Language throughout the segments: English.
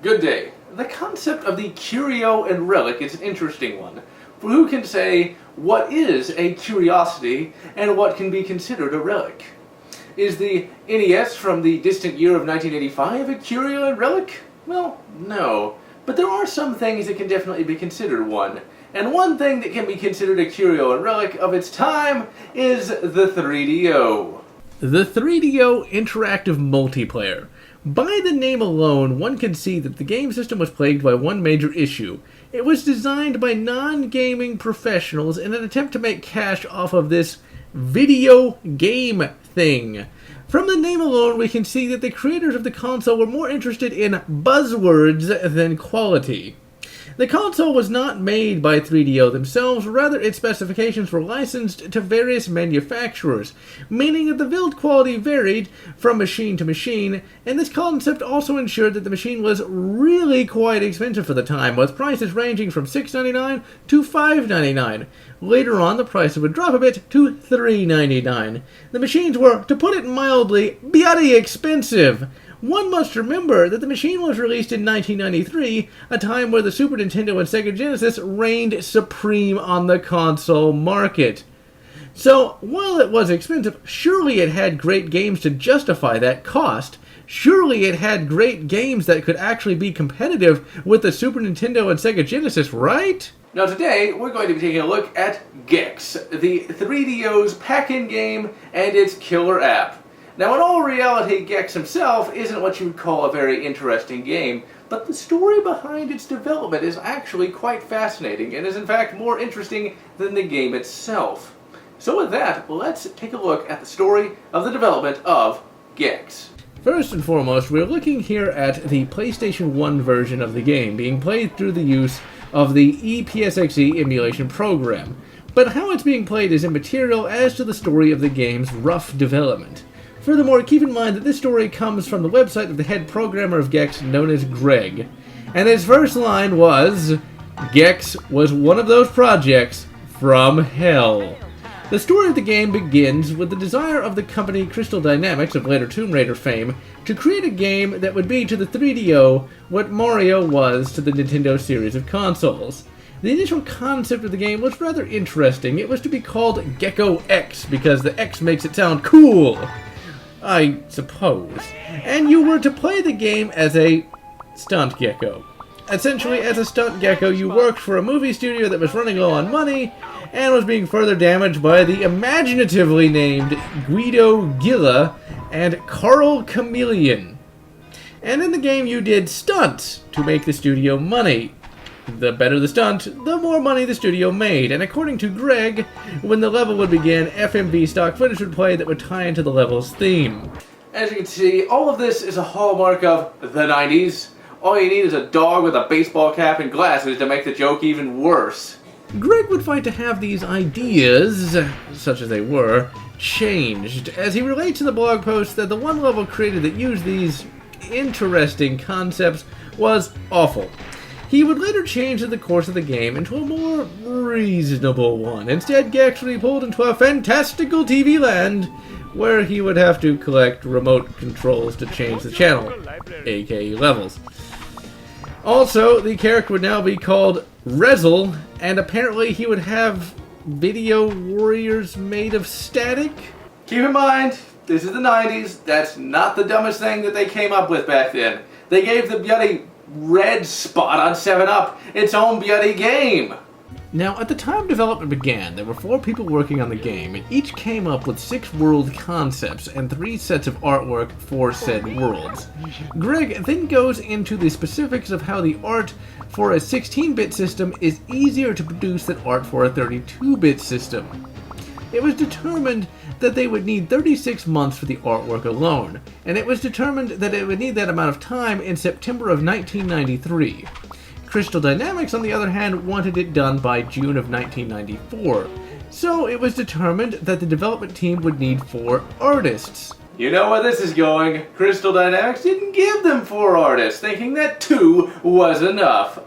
Good day. The concept of the Curio and Relic is an interesting one. For who can say what is a curiosity and what can be considered a relic? Is the NES from the distant year of 1985 a Curio and Relic? Well, no. But there are some things that can definitely be considered one. And one thing that can be considered a Curio and Relic of its time is the 3DO. The 3DO Interactive Multiplayer. By the name alone, one can see that the game system was plagued by one major issue. It was designed by non-gaming professionals in an attempt to make cash off of this video game thing. From the name alone, we can see that the creators of the console were more interested in buzzwords than quality. The console was not made by 3DO themselves, rather its specifications were licensed to various manufacturers, meaning that the build quality varied from machine to machine, and this concept also ensured that the machine was really quite expensive for the time, with prices ranging from $6.99 to $5.99. Later on, the price would drop a bit to $3.99. The machines were, to put it mildly, bloody expensive. One must remember that the machine was released in 1993, a time where the Super Nintendo and Sega Genesis reigned supreme on the console market. So, while it was expensive, surely it had great games to justify that cost. Surely it had great games that could actually be competitive with the Super Nintendo and Sega Genesis, right? Now today, we're going to be taking a look at Gex, the 3DO's pack-in game and its killer app. Now, in all reality, Gex himself isn't what you would call a very interesting game, but the story behind its development is actually quite fascinating, and is in fact more interesting than the game itself. So with that, let's take a look at the story of the development of Gex. First and foremost, we're looking here at the PlayStation 1 version of the game, being played through the use of the ePSXE emulation program. But how it's being played is immaterial as to the story of the game's rough development. Furthermore, keep in mind that this story comes from the website of the head programmer of Gex, known as Greg. And his first line was, "Gex was one of those projects from hell." The story of the game begins with the desire of the company Crystal Dynamics, of later Tomb Raider fame, to create a game that would be to the 3DO what Mario was to the Nintendo series of consoles. The initial concept of the game was rather interesting. It was to be called Gecko X, because the X makes it sound cool, I suppose. And you were to play the game as a stunt gecko. Essentially, as a stunt gecko, you worked for a movie studio that was running low on money and was being further damaged by the imaginatively named Guido Gilla and Carl Chameleon. And in the game, you did stunts to make the studio money. The better the stunt, the more money the studio made, and according to Greg, when the level would begin, FMV stock footage would play that would tie into the level's theme. As you can see, all of this is a hallmark of the 90s. All you need is a dog with a baseball cap and glasses to make the joke even worse. Greg would fight to have these ideas, such as they were, changed, as he relates in the blog post that the one level created that used these interesting concepts was awful. He would later change in the course of the game into a more reasonable one. Instead, Gex would be pulled into a fantastical TV land where he would have to collect remote controls to change the channel, aka levels. Also, the character would now be called Rezel, and apparently he would have video warriors made of static. Keep in mind, this is the 90s. That's not the dumbest thing that they came up with back then. They gave the bloody red spot on 7-Up its own bloody game. Now, at the time development began, there were 4 people working on the game, and each came up with 6 world concepts and 3 sets of artwork for said worlds. Greg then goes into the specifics of how the art for a 16-bit system is easier to produce than art for a 32-bit system. It was determined that they would need 36 months for the artwork alone, and it was determined that it would need that amount of time in September of 1993. Crystal Dynamics, on the other hand, wanted it done by June of 1994, so it was determined that the development team would need 4 artists. You know where this is going. Crystal Dynamics didn't give them 4 artists, thinking that 2 was enough.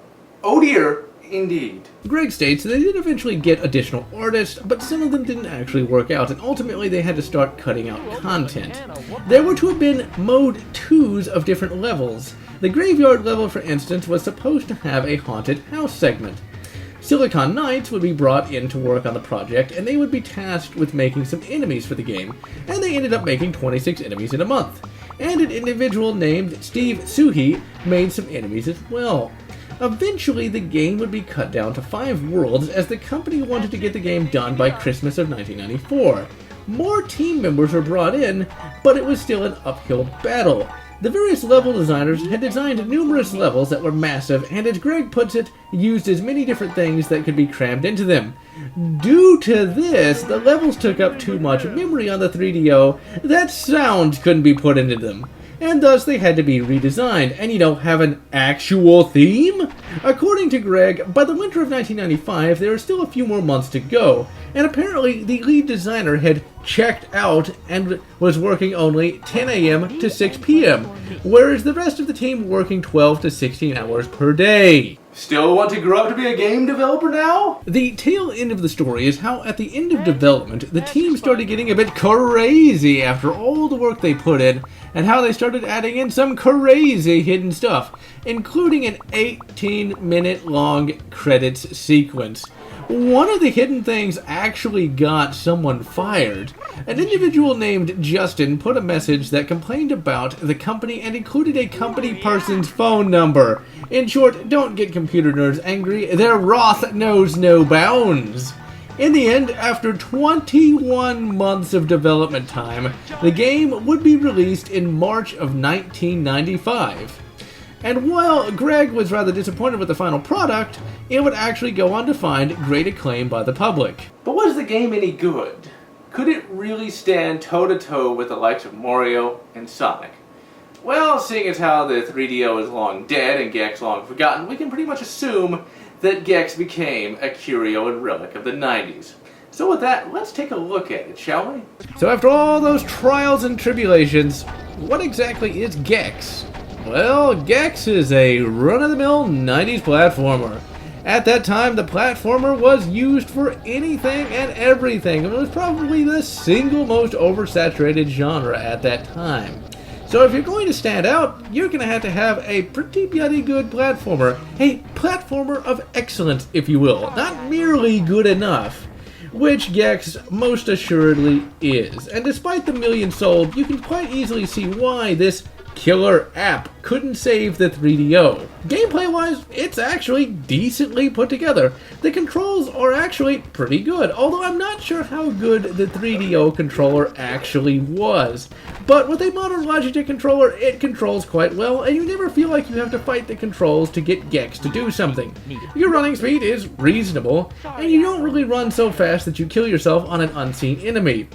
Oh dear, indeed. Greg states that they did eventually get additional artists, but some of them didn't actually work out, and ultimately they had to start cutting out content. There were to have been Mode 2s of different levels, The graveyard level, for instance, was supposed to have a haunted house segment. Silicon Knights would be brought in to work on the project, and they would be tasked with making some enemies for the game, and they ended up making 26 enemies in a month. And an individual named Steve Suhi made some enemies as well. Eventually, the game would be cut down to 5 worlds, as the company wanted to get the game done by Christmas of 1994. More team members were brought in, but it was still an uphill battle. The various level designers had designed numerous levels that were massive, and as Greg puts it, used as many different things that could be crammed into them. Due to this, the levels took up too much memory on the 3DO that sound couldn't be put into them, and thus they had to be redesigned, and have an actual theme? According to Greg, by the winter of 1995, there are still a few more months to go, and apparently the lead designer had checked out and was working only 10 a.m. to 6 p.m., whereas the rest of the team working 12 to 16 hours per day. Still want to grow up to be a game developer now? The tail end of the story is how at the end of development, the team started getting a bit crazy after all the work they put in, and how they started adding in some crazy hidden stuff, including an 18-minute long credits sequence. One of the hidden things actually got someone fired. An individual named Justin put a message that complained about the company and included a company person's phone number. In short, don't get computer nerds angry, their wrath knows no bounds. In the end, after 21 months of development time, the game would be released in March of 1995. And while Greg was rather disappointed with the final product, it would actually go on to find great acclaim by the public. But was the game any good? Could it really stand toe-to-toe with the likes of Mario and Sonic? Well, seeing as how the 3DO is long dead and Gex long forgotten, we can pretty much assume that Gex became a Curio and Relic of the 90s. So with that, let's take a look at it, shall we? So after all those trials and tribulations, what exactly is Gex? Well, Gex is a run-of-the-mill 90s platformer. At that time, the platformer was used for anything and everything. It was probably the single most oversaturated genre at that time. So if you're going to stand out, you're going to have a pretty bloody good platformer. A platformer of excellence, if you will. Not merely good enough. Which Gex most assuredly is. And despite the millions sold, you can quite easily see why this killer app couldn't save the 3DO. Gameplay-wise, it's actually decently put together. The controls are actually pretty good, although I'm not sure how good the 3DO controller actually was. But with a modern Logitech controller, it controls quite well, and you never feel like you have to fight the controls to get Gex to do something. Your running speed is reasonable, and you don't really run so fast that you kill yourself on an unseen enemy.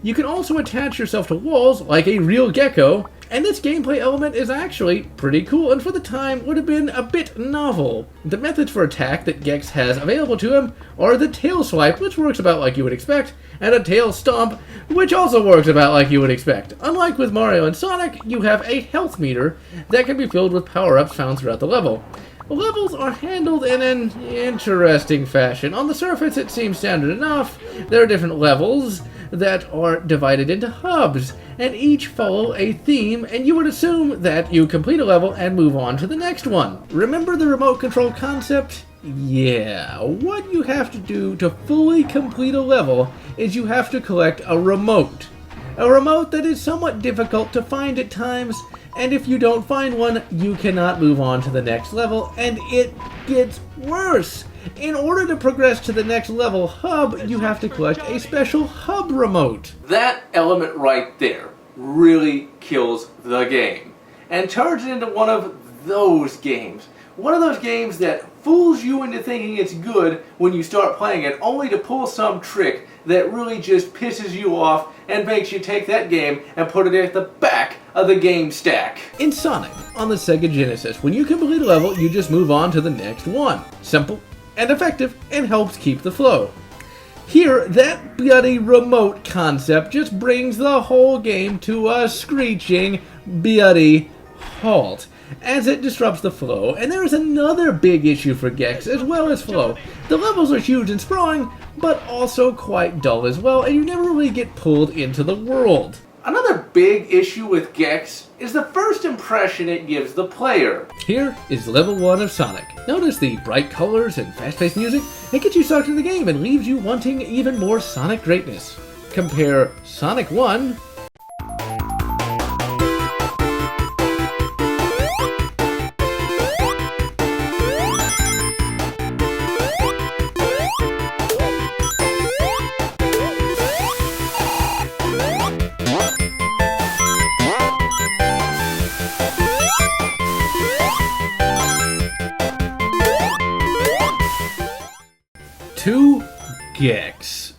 You can also attach yourself to walls like a real gecko, and this gameplay element is actually pretty cool, and for the time would have been a bit novel. The methods for attack that Gex has available to him are the tail swipe, which works about like you would expect, and a tail stomp, which also works about like you would expect. Unlike with Mario and Sonic, you have a health meter that can be filled with power-ups found throughout the level. Levels are handled in an interesting fashion. On the surface, it seems standard enough. There are different levels that are divided into hubs, and each follow a theme, and you would assume that you complete a level and move on to the next one. Remember the remote control concept? Yeah, what you have to do to fully complete a level is you have to collect a remote. A remote that is somewhat difficult to find at times, and if you don't find one, you cannot move on to the next level, and it gets worse. In order to progress to the next level hub, you have to collect a special hub remote. That element right there really kills the game, and turns it into one of those games. One of those games that fools you into thinking it's good when you start playing it, only to pull some trick that really just pisses you off and makes you take that game and put it at the back of the game stack. In Sonic, on the Sega Genesis, when you complete a level, you just move on to the next one. Simple and effective, and helps keep the flow. Here, that bloody remote concept just brings the whole game to a screeching bloody halt, as it disrupts the flow. And there is another big issue for Gex as well as flow. The levels are huge and sprawling, but also quite dull as well, and you never really get pulled into the world. Another big issue with Gex is the first impression it gives the player. Here is level 1 of Sonic. Notice the bright colors and fast-paced music. It gets you sucked into the game and leaves you wanting even more Sonic greatness. Compare Sonic 1 to Gex.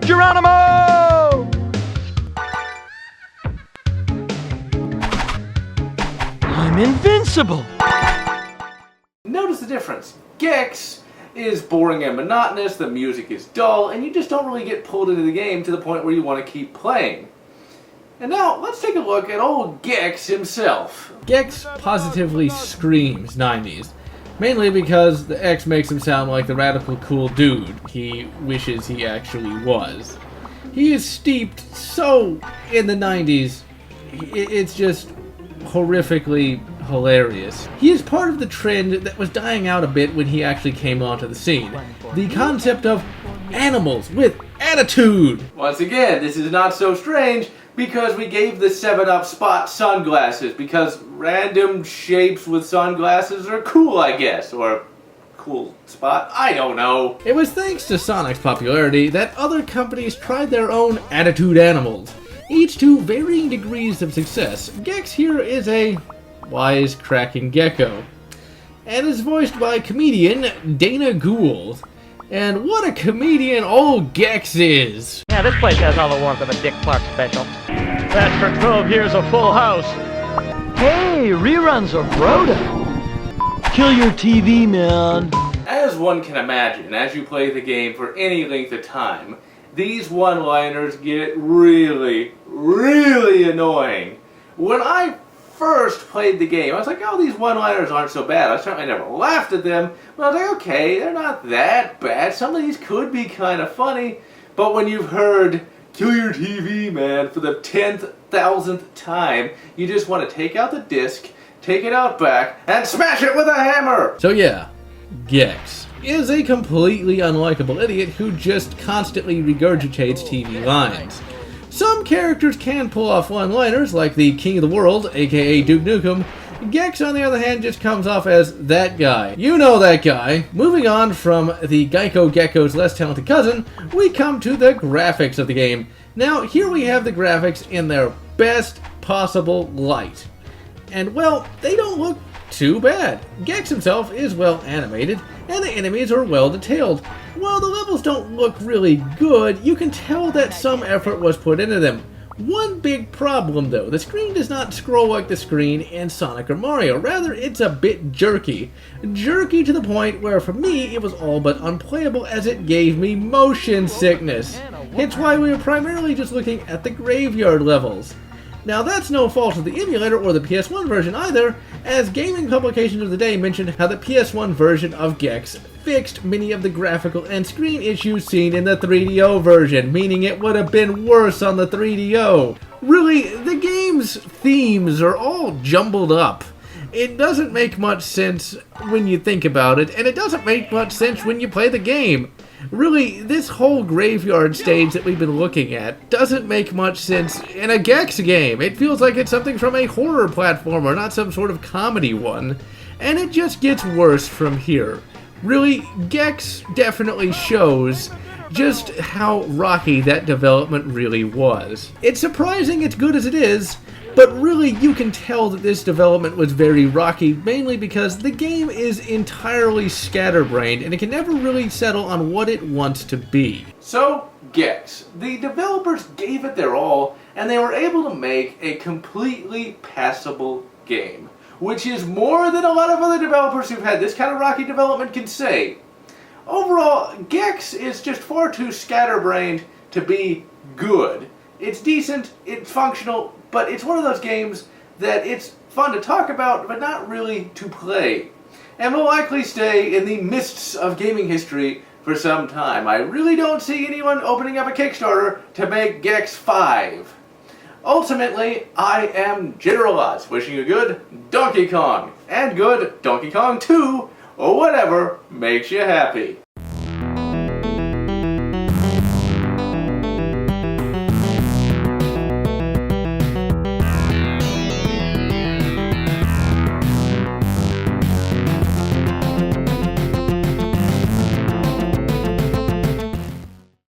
Geronimo! I'm invincible! Notice the difference. Gex is boring and monotonous, the music is dull, and you just don't really get pulled into the game to the point where you want to keep playing. And now, let's take a look at old Gex himself. Gex positively screams 90s. Mainly because the X makes him sound like the radical cool dude he wishes he actually was. He is steeped so in the 90s, it's just horrifically hilarious. He is part of the trend that was dying out a bit when he actually came onto the scene. The concept of animals with attitude. Once again, this is not so strange because we gave the 7-Up Spot sunglasses because random shapes with sunglasses are cool, I guess, or cool spot, I don't know. It was thanks to Sonic's popularity that other companies tried their own attitude animals, each to varying degrees of success. Gex here is a wise-cracking gecko, and is voiced by comedian Dana Gould. And what a comedian old Gex is! Yeah, this place has all the warmth of a Dick Clark special. That for 12 years a full house. Hey, reruns of Rhoda. Kill your TV, man. As one can imagine, as you play the game for any length of time, these one-liners get really, really annoying. When I first played the game, I was like, oh, these one-liners aren't so bad. I certainly never laughed at them, but I was like, okay, they're not that bad. Some of these could be kind of funny, but when you've heard, kill your TV, man, for the 10,000th time, you just want to take out the disc, take it out back, and smash it with a hammer! So yeah, Gex is a completely unlikable idiot who just constantly regurgitates TV lines. Some characters can pull off one-liners, like the King of the World, aka Duke Nukem. Gex, on the other hand, just comes off as that guy. You know that guy. Moving on from the Geico Gecko's less talented cousin, we come to the graphics of the game. Now, here we have the graphics in their best possible light. And, well, they don't look too bad. Gex himself is well animated, and the enemies are well detailed. While the levels don't look really good, you can tell that some effort was put into them. One big problem though, the screen does not scroll like the screen in Sonic or Mario, rather it's a bit jerky. Jerky to the point where for me it was all but unplayable as it gave me motion sickness. Hence why we were primarily just looking at the graveyard levels. Now that's no fault of the emulator or the PS1 version either, as gaming publications of the day mentioned how the PS1 version of Gex fixed many of the graphical and screen issues seen in the 3DO version, meaning it would have been worse on the 3DO. Really, the game's themes are all jumbled up. It doesn't make much sense when you think about it, and it doesn't make much sense when you play the game. Really, this whole graveyard stage that we've been looking at doesn't make much sense in a Gex game. It feels like it's something from a horror platformer, not some sort of comedy one. And it just gets worse from here. Really, Gex definitely shows just how rocky that development really was. It's surprising it's good as it is, but really you can tell that this development was very rocky, mainly because the game is entirely scatterbrained and it can never really settle on what it wants to be. So, Gex. The developers gave it their all, and they were able to make a completely passable game, which is more than a lot of other developers who've had this kind of rocky development can say. overall, Gex is just far too scatterbrained to be good. It's decent, it's functional, but it's one of those games that it's fun to talk about, but not really to play. And will likely stay in the mists of gaming history for some time. I really don't see anyone opening up a Kickstarter to make Gex 5. Ultimately, I am GeneralLotz, wishing you good Donkey Kong, and good Donkey Kong 2, or whatever makes you happy.